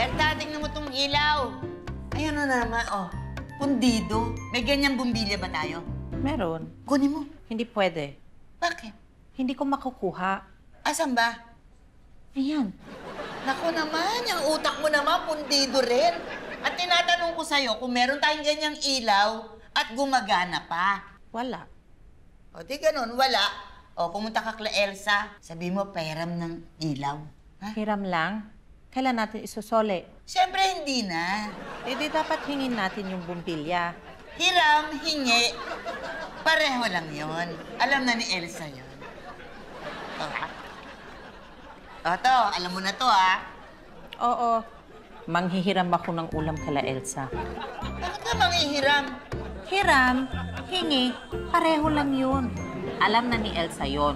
Berta, tingnan mo tong ilaw. Ayun na naman, oh. Pundido. May ganyang bumbilya ba tayo? Meron. Kunin mo. Hindi pwede. Bakit? Hindi ko makukuha. Asan ba? Ayan. Naku naman, yung utak mo naman, pundido rin. At tinatanong ko sa'yo kung meron tayong ganyang ilaw at gumagana pa. Wala. O di ganun, wala. O pumunta ka kay Elsa, sabi mo pairam ng ilaw. Ha? Hiram lang. Kailan natin isusole? Siyempre hindi na. Eh di dapat hingin natin yung bumbilya. Hiram, hingi. Pareho lang yon. Alam na ni Elsa yon. O to, alam mo na to ha. Oo. Manghihiram ako ng ulam kala Elsa. Bakit ka manghihiram? Hiram, hingi, pareho lang yun. Alam na ni Elsa yon.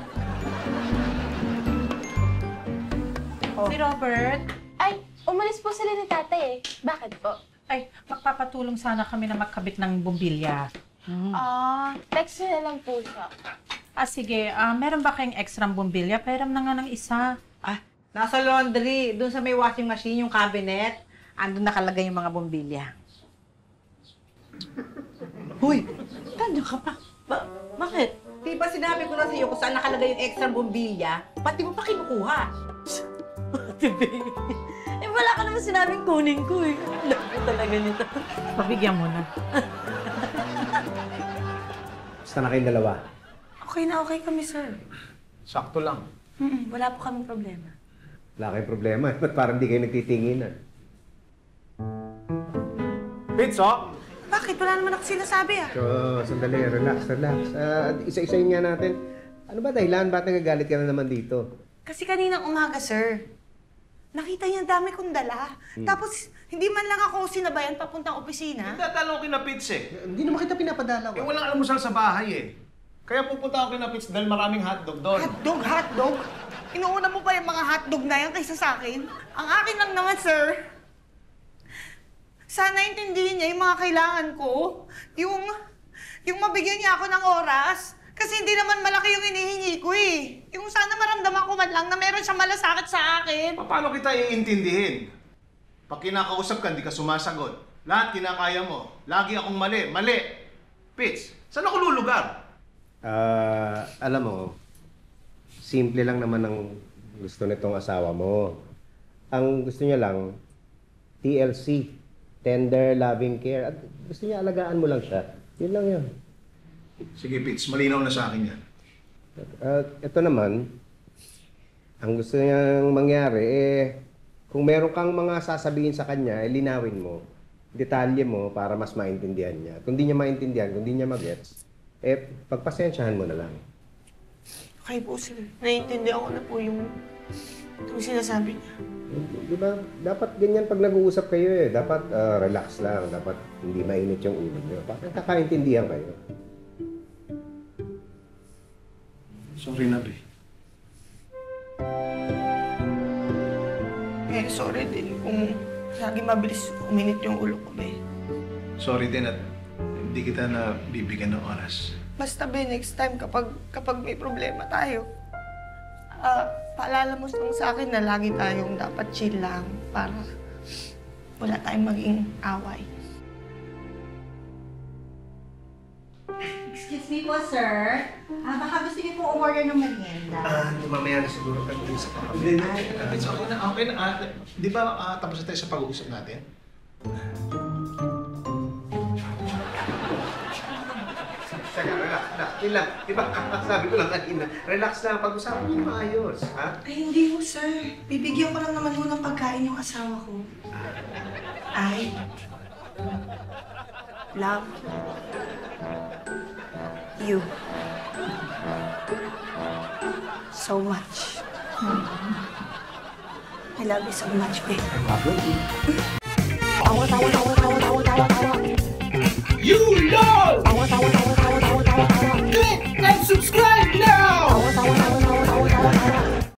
Si Robert? Ay, umalis po sila ni tatay eh. Bakit po? Ay, magpapatulong sana kami na magkabit ng bumbilya. Text nyo na lang po siya. Sige. Meron ba kayong extra bumbilya? Pairam na nga ng isa. Nasa laundry, doon sa may washing machine, yung cabinet, andun nakalagay yung mga bumbilya. Huy! Tanda ka pa. Bakit? Di ba sinabi ko na sa iyo kung saan nakalagay yung extra bumbilya? Pati mo pa kinukuha. Eh, wala ka naman sinabing kunin ko eh. Alam ko talaga nito. Pabigyan mo na. Basta na kayong dalawa. Okay na okay kami, sir. Sakto lang. Wala po kaming problema. Wala kayong problema. Ba't parang di kayo nagtitinginan? Pizzo! Bakit? Wala naman ako sinasabi ah. So, sandali. Relax. Isa-isayin nga natin. Ano ba dahilan? Ba't nagagalit ka na naman dito? Kasi kaninang umaga, sir. Nakita niya ang dami kong dala. Tapos, hindi man lang ako sinabayan papuntang opisina. Dadalaw kina Pits eh. Hindi naman kita pinapadalaw. Eh, walang almusal sa bahay eh. Kaya pupunta ako kina Pits dahil maraming hotdog doon. Hotdog? Inuuna mo pa yung mga hotdog na yan kaysa sa akin? Ang akin lang naman, sir. Sana intindihin niya yung mga kailangan ko. Yung mabigyan niya ako ng oras. Kasi hindi naman malaki yung hinihingi ko eh. Yung sana maramdaman ko man lang na meron siyang malasakit sa akin. Paano kita iintindihin? Pag kinakausap ka, hindi ka sumasagot. Lahat kinakaya mo. Lagi akong mali. Mali! Pits, saan ako lulugar? Alam mo, simple lang naman ang gusto nitong asawa mo. Ang gusto niya lang, TLC, tender loving care. At gusto niya alagaan mo lang siya. Yun lang yun. Sige, Pits, malinaw na sa akin yan. Ito naman, ang gusto niyang mangyari, kung meron kang mga sasabihin sa kanya, linawin mo, detalye mo para mas maintindihan niya. Kung di niya maintindihan, kung di niya magets, pagpasensyahan mo na lang. Okay po, sir. Naiintindihan ko na po yung sinasabi niya. Di ba? Dapat ganyan pag nag-uusap kayo eh. Dapat relax lang. Dapat hindi mainit yung ulo niyo. Bakit kakaintindihan kayo? Sorry na, Be. Sorry din kung lagi mabilis uminit yung ulo ko, be. Sorry din at hindi kita na bibigyan ng oras. Basta, be, next time kapag may problema tayo, paalala mo lang sa akin na lagi tayong dapat chill lang para wala tayong maging away. Excuse me po, sir. Baka gusto niyo po umorder ng merienda. Mamaya na siguro pag-uusap pa kami. Hindi, Pits, okay na. Okay na. Di ba tapos na tayo sa pag-uusap natin? Teka, relax. Yun lang. Di ba, sabi ko lang kanina, relax lang. Pag-usapan niyo maayos, ha? Ay, hindi ho, sir. Bibigyan ko lang naman ho ng pagkain yung asawa ko. I love you so much. I love you so much, babe. You love! Tawa, tawa, tawa, tawa, tawa, tawa, tawa.